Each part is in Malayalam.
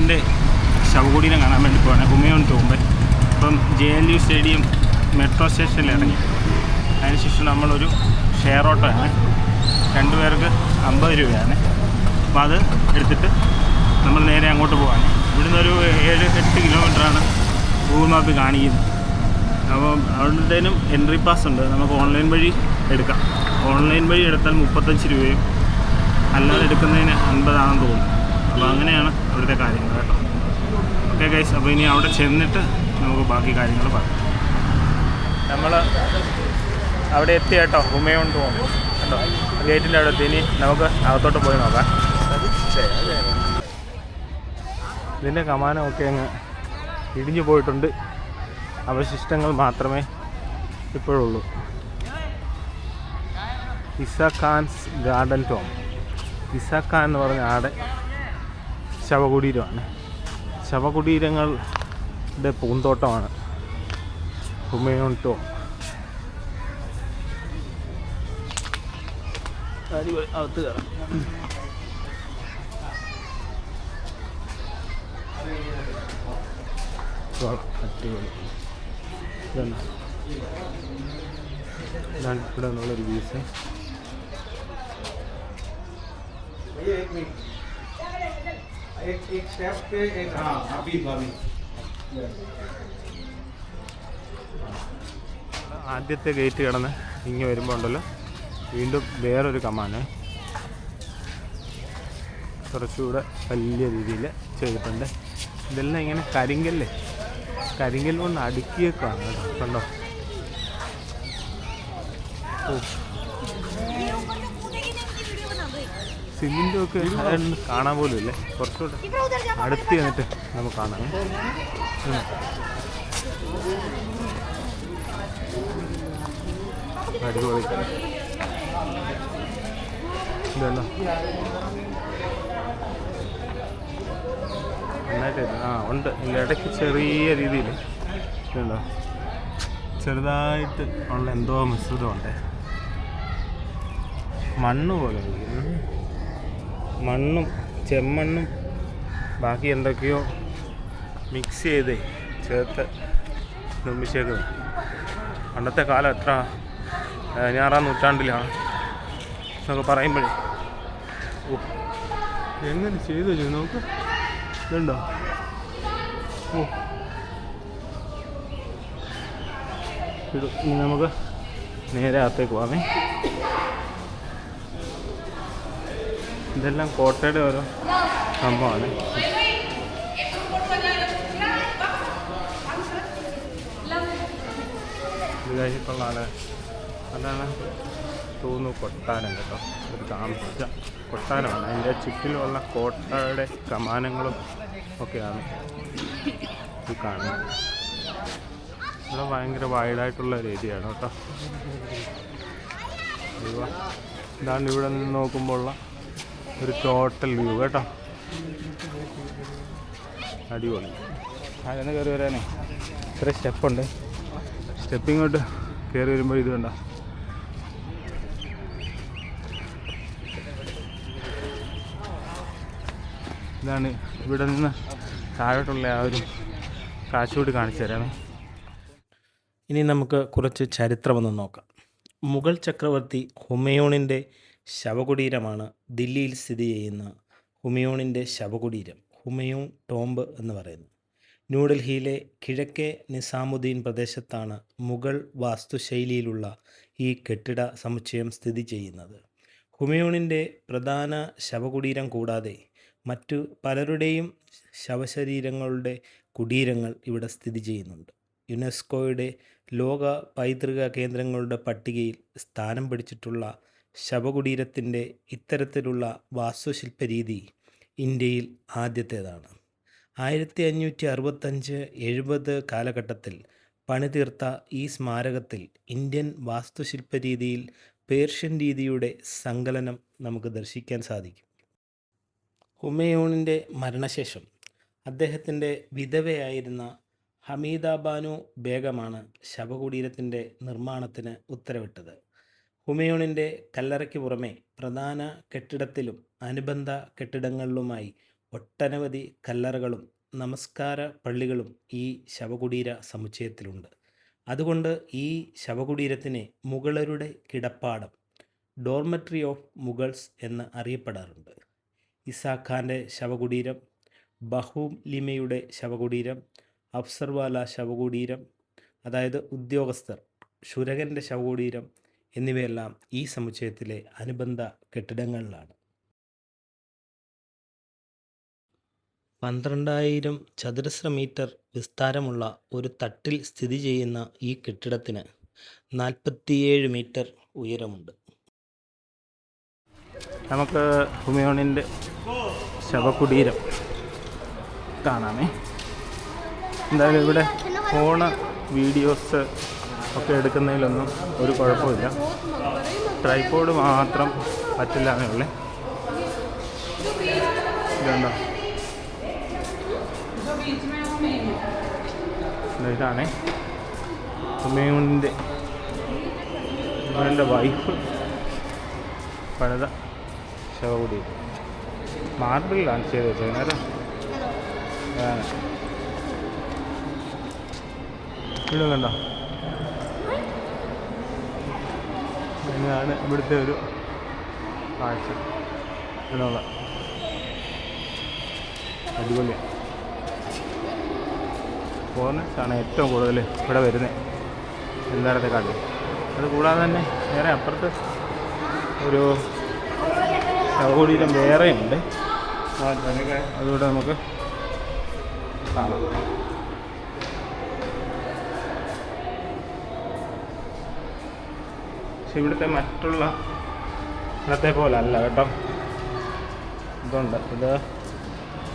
ഹുമയൂണിൻ്റെ ശവകുടീരം കാണാൻ വേണ്ടി പോവാണ്. ഹുമയൂൺ ടോംബ്. ഇപ്പം JNU സ്റ്റേഡിയം മെട്രോ സ്റ്റേഷനിൽ ഇറങ്ങി. അതിനുശേഷം നമ്മളൊരു ഷെയർ ഓട്ടോ ആണ്, 2 പേർക്ക് 50 രൂപയാണ്. അപ്പോൾ അത് എടുത്തിട്ട് നമ്മൾ നേരെ അങ്ങോട്ട് പോവാണ്. ഇവിടുന്ന് ഒരു 7-8 കിലോമീറ്ററാണ് ഗൂഗിൾ മാപ്പ് കാണിക്കുന്നത്. അപ്പോൾ അവിടുത്തേനും എൻട്രി പാസ് ഉണ്ട്, നമുക്ക് ഓൺലൈൻ വഴി എടുക്കാം. ഓൺലൈൻ വഴി എടുത്താൽ 35 രൂപയും അല്ലാതെ എടുക്കുന്നതിന് 50 ആണെന്ന് തോന്നുന്നു. അപ്പോൾ അങ്ങനെയാണ് അവിടുത്തെ കാര്യങ്ങൾ കേട്ടോ. ഓക്കെ ഗൈസ്, അപ്പോൾ ഇനി അവിടെ ചെന്നിട്ട് നമുക്ക് ബാക്കി കാര്യങ്ങൾ പറയാം. നമ്മൾ അവിടെ എത്തി കേട്ടോ, ഹുമയൂൺ ടോംബ് കേട്ടോ. ഗേറ്റിൻ്റെ അവിടെ എത്തി. ഇനി നമുക്ക് അകത്തോട്ട് പോയി നോക്കാം. ഇതിൻ്റെ കമാനമൊക്കെ അങ്ങ് ഇടിഞ്ഞു പോയിട്ടുണ്ട്, അവശിഷ്ടങ്ങൾ മാത്രമേ ഇപ്പോഴുള്ളൂ. Isha Khans garden tomb. Isha Khan എന്ന് പറഞ്ഞ ആടെ ശവകുടീരമാണ്. ശവകുടീരങ്ങളുടെ പൂന്തോട്ടമാണ് ഹുമയൂൺ ടോംബ്. അകത്ത് കയറാം. അടിപൊളി. ഇതാണ് ഇവിടെ നിന്നുള്ളൊരു വ്യൂസ്. ആദ്യത്തെ ഗേറ്റ് കിടന്ന് ഇങ്ങ് വരുമ്പോൾ ഉണ്ടല്ലോ, വീണ്ടും വേറൊരു കമാന് കുറച്ചുകൂടെ വലിയ രീതിയിൽ ചെയ്തിട്ടുണ്ട്. ഇതെല്ലാം ഇങ്ങനെ കരിങ്കല്ല് കൊണ്ട് അടുക്കിയേക്കാണ് കേട്ടോ. കണ്ടോ? ഓ, സിമെൻറ്റും ഒക്കെ അതൊന്നും കാണാൻ പോലും ഇല്ലേ. കുറച്ചുകൂടെ അടുത്ത് ചെന്നിട്ട് നമുക്ക് കാണാം. അടിപൊളി. ഇതല്ലോ നന്നായിട്ട് ഉണ്ട്. ഇടയ്ക്ക് ചെറിയ രീതിയിൽ ഇതുണ്ടോ, ചെറുതായിട്ട് ഉള്ള എന്തോ മിശ്രിതമുണ്ട്. മണ്ണ് പോലെ, മണ്ണും ചെമ്മണ്ണും ബാക്കി എന്തൊക്കെയോ മിക്സ് ചെയ്ത് ചേർത്ത് നിർമ്മിച്ചേക്കുന്നത്. പണ്ടത്തെ കാലം എത്ര 16-ാം നൂറ്റാണ്ടിലാണ് എന്നൊക്കെ പറയുമ്പോഴേ എങ്ങനെ ചെയ്തു വെച്ചു നോക്ക്. ഇതുണ്ടോ? ഓ, ഇനി നമുക്ക് നേരെ അകത്തേക്ക് പോകാമേ. ഇതെല്ലാം കോട്ടയുടെ ഓരോ സംഭവമാണ്. ഇത് കഴിഞ്ഞിട്ടുള്ള അതാണ് തോന്നുന്നു കൊട്ടാരം കേട്ടോ. ഒരു താമസിച്ച കൊട്ടാരമാണ്. അതിൻ്റെ ചുറ്റിലുമുള്ള കോട്ടയുടെ കമാനങ്ങളും ഒക്കെയാണ് ഈ കാണുന്നത്. ഇവിടെ ഭയങ്കര വൈഡായിട്ടുള്ള ഒരു ഏരിയയാണ് കേട്ടോ. ഇതാണ് ഇവിടെ നിന്ന് നോക്കുമ്പോഴുള്ള ഒരു ടോട്ടൽ വ്യൂ കേട്ടോ. അടിപൊളി. അതിന് കയറി വരാനേ ഇത്ര സ്റ്റെപ്പുണ്ട്. സ്റ്റെപ്പിങ്ങോട്ട് കയറി വരുമ്പോൾ ഇത് കണ്ടോ, ഇതാണ് ഇവിടെ നിന്ന് താഴോട്ടുള്ള ആ ഒരു കാഴ്ചയോട് കാണിച്ചു തരാമേ. ഇനി നമുക്ക് കുറച്ച് ചരിത്രമൊന്ന് നോക്കാം. മുഗൾ ചക്രവർത്തി ഹുമയൂണിൻ്റെ ശവകുടീരമാണ് ദില്ലിയിൽ സ്ഥിതി ചെയ്യുന്ന ഹുമയൂണിൻ്റെ ശവകുടീരം, ഹുമയൂൺ ടോംബ് എന്ന് പറയുന്നു. ന്യൂഡൽഹിയിലെ കിഴക്കേ നിസാമുദ്ദീൻ പ്രദേശത്താണ് മുഗൾ വാസ്തുശൈലിയിലുള്ള ഈ കെട്ടിട സമുച്ചയം സ്ഥിതി ചെയ്യുന്നത്. ഹുമയൂണിൻ്റെ പ്രധാന ശവകുടീരം കൂടാതെ മറ്റു പലരുടെയും ശവശരീരങ്ങളുടെ കുടീരങ്ങൾ ഇവിടെ സ്ഥിതി ചെയ്യുന്നുണ്ട്. യുനെസ്കോയുടെ ലോക പൈതൃക കേന്ദ്രങ്ങളുടെ പട്ടികയിൽ സ്ഥാനം പിടിച്ചിട്ടുള്ള ശവകുടീരത്തിൻ്റെ ഇത്തരത്തിലുള്ള വാസ്തുശില്പരീതി ഇന്ത്യയിൽ ആദ്യത്തേതാണ്. 1565-70 കാലഘട്ടത്തിൽ പണിതീർത്ത ഈ സ്മാരകത്തിൽ ഇന്ത്യൻ വാസ്തുശില്പരീതിയിൽ പേർഷ്യൻ രീതിയുടെ സങ്കലനം നമുക്ക് ദർശിക്കാൻ സാധിക്കും. ഹുമയൂണിൻ്റെ മരണശേഷം അദ്ദേഹത്തിൻ്റെ വിധവയായിരുന്ന ഹമീദ ബാനു ബേഗമാണ് ശവകുടീരത്തിൻ്റെ നിർമ്മാണത്തിന് ഉത്തരവിട്ടത്. ഹുമയൂണിൻ്റെ കല്ലറയ്ക്ക് പുറമെ പ്രധാന കെട്ടിടത്തിലും അനുബന്ധ കെട്ടിടങ്ങളിലുമായി ഒട്ടനവധി കല്ലറകളും നമസ്കാര പള്ളികളും ഈ ശവകുടീര സമുച്ചയത്തിലുണ്ട്. അതുകൊണ്ട് ഈ ശവകുടീരത്തിനെ മുഗളരുടെ കിടപ്പാടം, ഡോർമെട്രി ഓഫ് മുഗൾസ് എന്ന് അറിയപ്പെടാറുണ്ട്. ഇസാ ഖാൻ്റെ ശവകുടീരം, ബഹുലിമയുടെ ശവകുടീരം, അഫ്സർവാല ശവകുടീരം, അതായത് ഉദ്യോഗസ്ഥർ, ശുരകൻ്റെ ശവകുടീരം എന്നിവയെല്ലാം ഈ സമുച്ചയത്തിലെ അനുബന്ധ കെട്ടിടങ്ങളിലാണ്. 12,000 ചതുരശ്ര മീറ്റർ വിസ്താരമുള്ള ഒരു തട്ടിൽ സ്ഥിതി ചെയ്യുന്ന ഈ കെട്ടിടത്തിന് 47 മീറ്റർ ഉയരമുണ്ട്. നമുക്ക് ഹുമയൂണിൻ്റെ ശവകുടീരം കാണാമേ. എന്തായാലും ഇവിടെ ഫോണ് വീഡിയോസ് ഒക്കെ എടുക്കുന്നതിലൊന്നും ഒരു കുഴപ്പമില്ല. ട്രൈപോഡ് മാത്രം പറ്റില്ല എന്നുള്ളേ. ഇതുണ്ടോ, ഇതാണേ ഹുമയൂണിൻ്റെ വൈഫ് പണിത ശവകുടീരം. മാർബിളിലാണ് ചെയ്ത് വെച്ചത്. ഇവിടെ കണ്ടോ, ഇതാണ് ഇവിടുത്തെ ഒരു കാഴ്ച. എന്നുള്ള അടിപൊളിയാണ്. ഫോറിനേഴ്സാണ് ഏറ്റവും കൂടുതൽ ഇവിടെ വരുന്നത് എല്ലായിടത്തെക്കാട്ടും. അതുകൂടാതെ തന്നെ വേറെ അപ്പുറത്ത് ഒരു ശവകുടീരം വേറെയുണ്ട്, അതുകൂടെ നമുക്ക് കാണാം. പക്ഷെ ഇവിടുത്തെ മറ്റുള്ള ഇവിടത്തെ പോലെ അല്ല കേട്ടോ. ഇതുണ്ട്, ഇത്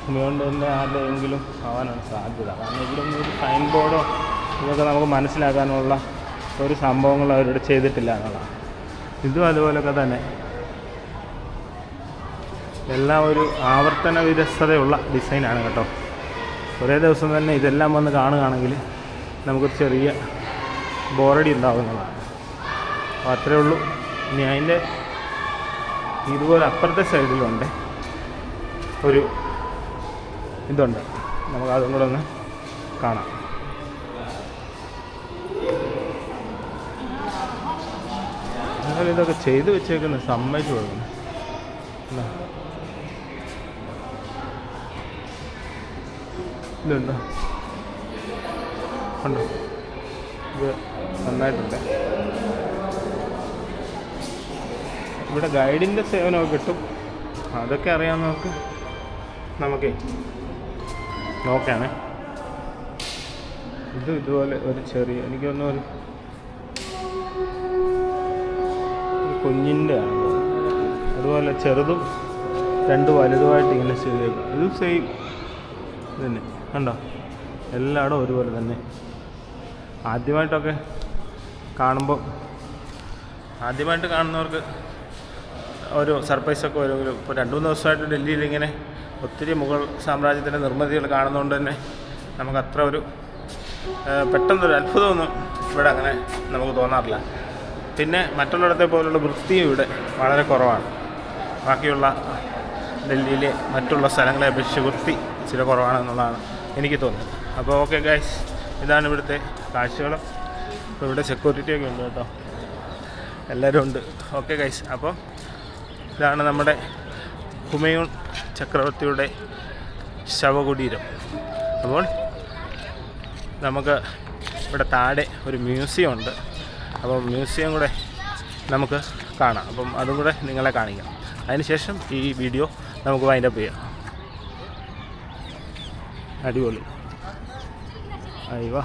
ഹുമയൂൺ തന്നെ ആരുടെയെങ്കിലും ആവാനാണ് സാധ്യത. കാരണം ഇവിടെ ഒന്നും ഒരു സൈൻ ബോർഡോ ഇതൊക്കെ നമുക്ക് മനസ്സിലാക്കാനുള്ള ഒരു സംഭവങ്ങളും അവരോട് ചെയ്തിട്ടില്ല എന്നുള്ളതാണ്. ഇതും അതുപോലൊക്കെ തന്നെ എല്ലാം ഒരു ആവർത്തന വിരസതയുള്ള ഡിസൈനാണ് കേട്ടോ. ഒരേ ദിവസം തന്നെ ഇതെല്ലാം വന്ന് കാണുകയാണെങ്കിൽ നമുക്കൊരു ചെറിയ ബോറടി ഉണ്ടാകുന്നതാണ്. അപ്പോൾ അത്രയേ ഉള്ളൂ. ഇനി അതിൻ്റെ ഇതുപോലെ അപ്പുറത്തെ സൈഡിലുണ്ട് ഒരു ഇതുണ്ട്, നമുക്ക് അതും കൂടെ ഒന്ന് കാണാം. അങ്ങനെ ഇതൊക്കെ ചെയ്ത് വെച്ചേക്കുന്നത് സമ്മതിച്ചു കൊടുക്കണം. ഇതുണ്ടോ, ഉണ്ടോ, ഇത് നന്നായിട്ടുണ്ട്. ഇവിടെ ഗൈഡിൻ്റെ സേവനമൊക്കെ കിട്ടും. അതൊക്കെ അറിയാവുന്നവർക്ക് നമുക്കേ നോക്കാമേ. ഇതുപോലെ ഒരു ചെറിയ, എനിക്ക് തോന്നുന്നു ഒരു കുഞ്ഞിൻ്റെ ആണ്. അതുപോലെ ചെറുതും രണ്ട് വലുതുമായിട്ട് ഇങ്ങനെ ചെയ്തേക്കും. ഇത് സെയിം തന്നെ കണ്ടോ, എല്ലായിടും ഒരുപോലെ തന്നെ. ആദ്യമായിട്ട് കാണുന്നവർക്ക് ഒരു സർപ്രൈസൊക്കെ വരുമെങ്കിലും ഇപ്പോൾ 2-3 ദിവസമായിട്ട് ഡൽഹിയിൽ ഇങ്ങനെ ഒത്തിരി മുഗൾ സാമ്രാജ്യത്തിൻ്റെ നിർമ്മിതികൾ കാണുന്നതുകൊണ്ട് തന്നെ നമുക്ക് അത്ര ഒരു പെട്ടെന്നൊരു അത്ഭുതമൊന്നും ഇവിടെ അങ്ങനെ നമുക്ക് തോന്നാറില്ല. പിന്നെ മറ്റുള്ളിടത്തെ പോലുള്ള വൃത്തിയും ഇവിടെ വളരെ കുറവാണ്. ബാക്കിയുള്ള ഡൽഹിയിലെ മറ്റുള്ള സ്ഥലങ്ങളെ അപേക്ഷിച്ച് വൃത്തി ഇച്ചിരി കുറവാണെന്നുള്ളതാണ് എനിക്ക് തോന്നുന്നത്. അപ്പോൾ ഓക്കെ ഗൈസ്, ഇതാണ് ഇവിടുത്തെ കാഴ്ചകൾ. അപ്പോൾ ഇവിടെ സെക്യൂരിറ്റിയൊക്കെ ഉണ്ട് കേട്ടോ, എല്ലാവരും ഉണ്ട്. ഓക്കെ ഗൈസ്, അപ്പോൾ ഇതാണ് നമ്മുടെ ഹുമയൂൺ ചക്രവർത്തിയുടെ ശവകുടീരം. അപ്പോൾ നമുക്ക് ഇവിടെ താഴെ ഒരു മ്യൂസിയം ഉണ്ട്. അപ്പോൾ മ്യൂസിയം കൂടെ നമുക്ക് കാണാം. അപ്പം അതും കൂടെ നിങ്ങളെ കാണിക്കാം. അതിനുശേഷം ഈ വീഡിയോ നമുക്ക് വൈൻഡപ്പ് ചെയ്യാം. അടിപൊളി. അയ്യോ,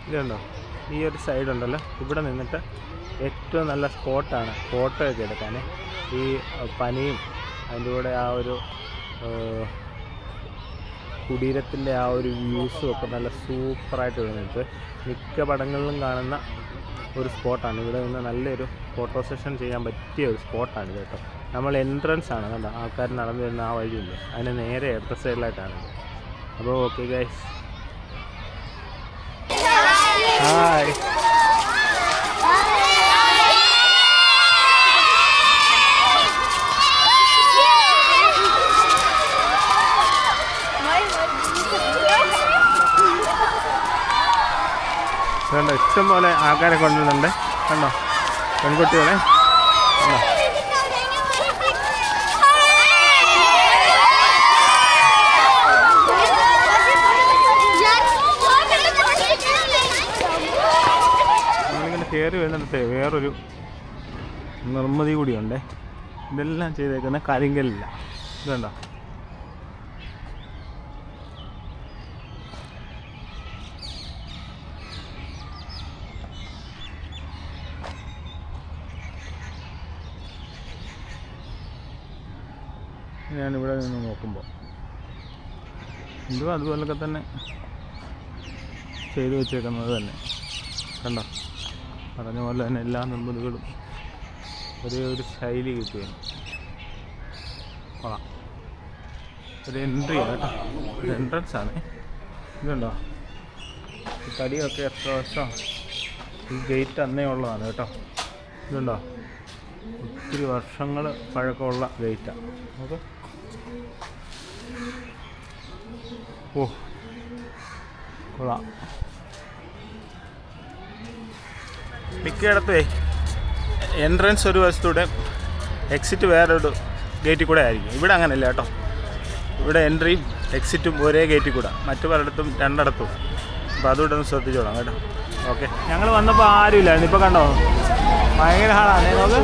ഇതുണ്ടോ, ഈ ഒരു സൈഡ് ഉണ്ടല്ലോ, ഇവിടെ നിന്നിട്ട് ഏറ്റവും നല്ല സ്പോട്ടാണ് ഫോട്ടോ ഒക്കെ എടുക്കാൻ. ഈ പനിയും അതിൻ്റെ കൂടെ ആ ഒരു കുടീരത്തിൻ്റെ ആ ഒരു വ്യൂസും ഒക്കെ നല്ല സൂപ്പറായിട്ട് വരുന്നുണ്ട്. മിക്ക പടങ്ങളിലും കാണുന്ന ഒരു സ്പോട്ടാണ്. ഇവിടെ നിന്ന് നല്ലൊരു ഫോട്ടോ സെഷൻ ചെയ്യാൻ പറ്റിയ ഒരു സ്പോട്ടാണ് കേട്ടോ. നമ്മൾ എൻട്രൻസ് ആണ് കണ്ടോ, ആൾക്കാർ നടന്നു വരുന്ന ആ വഴിയില്ലേ, അതിന് നേരെ ഇടത്ത സൈഡിലായിട്ടാണ്. അപ്പോൾ ഓക്കെ ഗൈസ്, ഹായ്. കണ്ടോ ഇഷ്ടം പോലെ ആൾക്കാരെ കൊണ്ടുവരുന്നുണ്ട്. കണ്ടോ പെൺകുട്ടികളെ കണ്ടോ. നമ്മളിങ്ങനെ കയറി വരുന്നിടത്തെ വേറൊരു നിർമ്മിതി കൂടിയുണ്ടേ. ഇതെല്ലാം ചെയ്തേക്കുന്ന കരിങ്കല്ലില്ല. ഇതുണ്ടോ ഞാനിവിടെ നിന്ന് നോക്കുമ്പോൾ ഇതും അതുപോലൊക്കെ തന്നെ ചെയ്തു വെച്ചേക്കുന്നത് തന്നെ. കണ്ടോ പറഞ്ഞ പോലെ തന്നെ എല്ലാ നിർമ്മിതികളും ഒരേ ഒരു ശൈലി കിട്ടുകയാണ്. കൊള്ളാം. ഒരു എൻട്രി ആണ് കേട്ടോ, ഒരു എൻട്രൻസ് ആണ്. ഇതുണ്ടോ ഈ തടിയൊക്കെ എത്ര വർഷം. ഈ ഗേറ്റ് അന്നേ ഉള്ളതാണ് കേട്ടോ. ഇതുണ്ടോ ഒത്തിരി വർഷങ്ങൾ പഴക്കമുള്ള ഗേറ്റാണ്. ഓക്കെ. ഓ കൊള്ളാം. മിക്കയിടത്തേ എൻട്രൻസ് ഒരു വശത്തൂടെ എക്സിറ്റ് വേറൊരു ഗേറ്റിൽ കൂടെ ആയിരിക്കും. ഇവിടെ അങ്ങനെയല്ല കേട്ടോ. ഇവിടെ എൻട്രിയും എക്സിറ്റും ഒരേ ഗേറ്റിൽ കൂടെ, മറ്റു പലയിടത്തും രണ്ടിടത്തും. അപ്പോൾ അതുകൂടെ ഒന്ന് ശ്രദ്ധിച്ചോളാം കേട്ടോ. ഓക്കെ. ഞങ്ങൾ വന്നപ്പോൾ ആരുമില്ലായിരുന്നു. ഇപ്പോൾ കണ്ടോ ഭയങ്കര ഹാളാണ്. നോക്ക്